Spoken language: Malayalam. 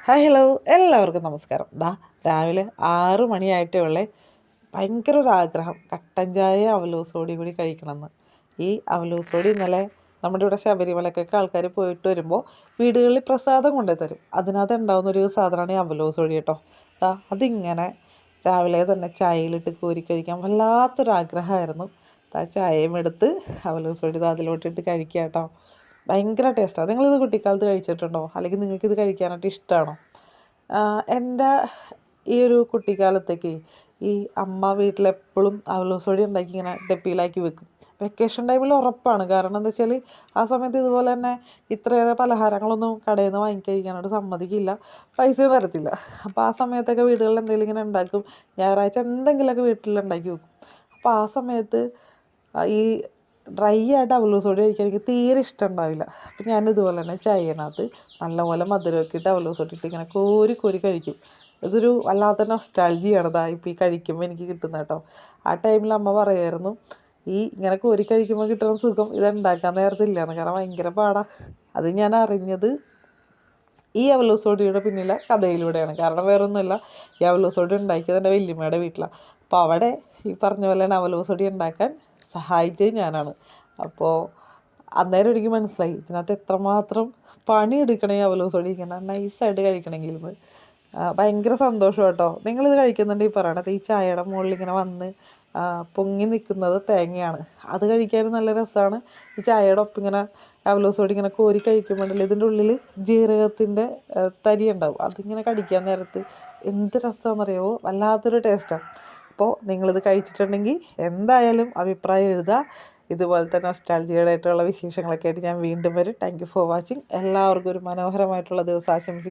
ഹായ് ഹലോ എല്ലാവർക്കും നമസ്കാരം. രാവിലെ 6 മണിയായിട്ടേ ഉള്ളേ. ഭയങ്കര ഒരു ആഗ്രഹം കട്ടൻ ചായ അവലോസോടി കൂടി കഴിക്കണമെന്ന്. ഈ അവലോസോടി ഇന്നലെ നമ്മുടെ ഇവിടെ ശബരിമലക്കൊക്കെ ആൾക്കാർ പോയിട്ട് വരുമ്പോൾ വീടുകളിൽ പ്രസാദം കൊണ്ടു തരും. അതിനകത്ത് ഉണ്ടാവുന്നൊരു സാധനമാണ് ഈ അവലോസോടി കേട്ടോ. അതിങ്ങനെ രാവിലെ തന്നെ ചായയിലിട്ട് കോരി കഴിക്കാൻ വല്ലാത്തൊരാഗ്രഹമായിരുന്നു. ചായയും എടുത്ത് അവലോസോടി അതിലോട്ടിട്ട് കഴിക്കുക കേട്ടോ. ഭയങ്കര ടേസ്റ്റാണ്. നിങ്ങളിത് കുട്ടിക്കാലത്ത് കഴിച്ചിട്ടുണ്ടോ? അല്ലെങ്കിൽ നിങ്ങൾക്കിത് കഴിക്കാനായിട്ട് ഇഷ്ടമാണോ? എൻ്റെ ഈ ഒരു കുട്ടിക്കാലത്തേക്ക് ഈ അമ്മ വീട്ടിലെപ്പോഴും അവലോസൊടി ഉണ്ടാക്കി ഇങ്ങനെ ഡപ്പിയിലാക്കി വെക്കും. വെക്കേഷൻ ടൈമിൽ ഉറപ്പാണ്. കാരണം എന്താ വെച്ചാൽ ആ സമയത്ത് ഇതുപോലെ തന്നെ ഇത്രയേറെ പലഹാരങ്ങളൊന്നും കടയിൽ നിന്ന് വാങ്ങിക്കഴിക്കാനായിട്ട് സമ്മതിക്കില്ല, പൈസയും തരത്തില്ല. അപ്പോൾ ആ സമയത്തൊക്കെ വീടുകളിൽ എന്തെങ്കിലും ഇങ്ങനെ ഉണ്ടാക്കും. ഞായറാഴ്ച എന്തെങ്കിലുമൊക്കെ വീട്ടിലുണ്ടാക്കി വെക്കും. അപ്പോൾ ആ സമയത്ത് ഈ ഡ്രൈ ആയിട്ട് അവലോസോടി കഴിക്കാൻ എനിക്ക് തീരെ ഇഷ്ടമുണ്ടാവില്ല. അപ്പം ഞാൻ ഇതുപോലെ തന്നെ ചായനകത്ത് നല്ലപോലെ മധുരമൊക്കെ ഇട്ട് അവലോസോടി ഇട്ട് ഇങ്ങനെ കോരി കോരി കഴിക്കും. ഇതൊരു വല്ലാത്ത നൊസ്റ്റാൾജിയാണ് ഇപ്പോൾ ഈ കഴിക്കുമ്പോൾ എനിക്ക് കിട്ടുന്നത് കേട്ടോ. ആ ടൈമിൽ അമ്മ പറയുമായിരുന്നു, ഈ ഇങ്ങനെ കോരി കഴിക്കുമ്പോൾ കിട്ടുന്ന സുഖം ഇതുണ്ടാക്കാൻ നേരത്തില്ലാന്ന്. കാരണം ഭയങ്കര പാടാണ്. അത് ഞാൻ അറിഞ്ഞത് ഈ അവലോസോടിയുടെ പിന്നിലെ കഥയിലൂടെയാണ്. കാരണം വേറൊന്നുമില്ല, ഈ അവലോസോടി ഉണ്ടാക്കിയത് എൻ്റെ വല്യമ്മയുടെ വീട്ടിലാണ്. അപ്പോൾ അവിടെ ഈ പറഞ്ഞ പോലെ തന്നെ അവലോസോടി ഉണ്ടാക്കാൻ സഹായിച്ചത് ഞാനാണ്. അപ്പോൾ അന്നേരം എനിക്ക് മനസ്സിലായി ഇതിനകത്ത് എത്രമാത്രം പണിയെടുക്കണേ അവലോസോടി ഇങ്ങനെ നൈസായിട്ട് കഴിക്കണമെങ്കിൽ എന്ന്. ഭയങ്കര സന്തോഷം കേട്ടോ. നിങ്ങളിത് കഴിക്കുന്നുണ്ടെങ്കിൽ പറയണത്. ഈ ചായയുടെ മുകളിൽ ഇങ്ങനെ വന്ന് പൊങ്ങി നിൽക്കുന്നത് തേങ്ങയാണ്. അത് കഴിക്കാനും നല്ല രസമാണ്. ഈ ചായയുടെ ഒപ്പം ഇങ്ങനെ അവലോസോടി ഇങ്ങനെ കോരി കഴിക്കുമ്പോഴല്ലേ ഇതിൻ്റെ ഉള്ളിൽ ജീരകത്തിൻ്റെ തരി ഉണ്ടാവും. അതിങ്ങനെ കടിക്കാൻ നേരത്ത് എന്ത് രസമാണെന്നറിയാമോ, വല്ലാത്തൊരു ടേസ്റ്റാണ്. അപ്പോൾ നിങ്ങളിത് കഴിച്ചിട്ടുണ്ടെങ്കിൽ എന്തായാലും അഭിപ്രായം എഴുതുക. ഇതുപോലത്തെ നൊസ്റ്റാൾജിയുടെ ആയിട്ടുള്ള വിശേഷങ്ങളൊക്കെ ആയിട്ട് ഞാൻ വീണ്ടും വരും. Thank you for watching. എല്ലാവർക്കും ഒരു മനോഹരമായിട്ടുള്ള ദിവസം ആശംസിക്കുന്നു.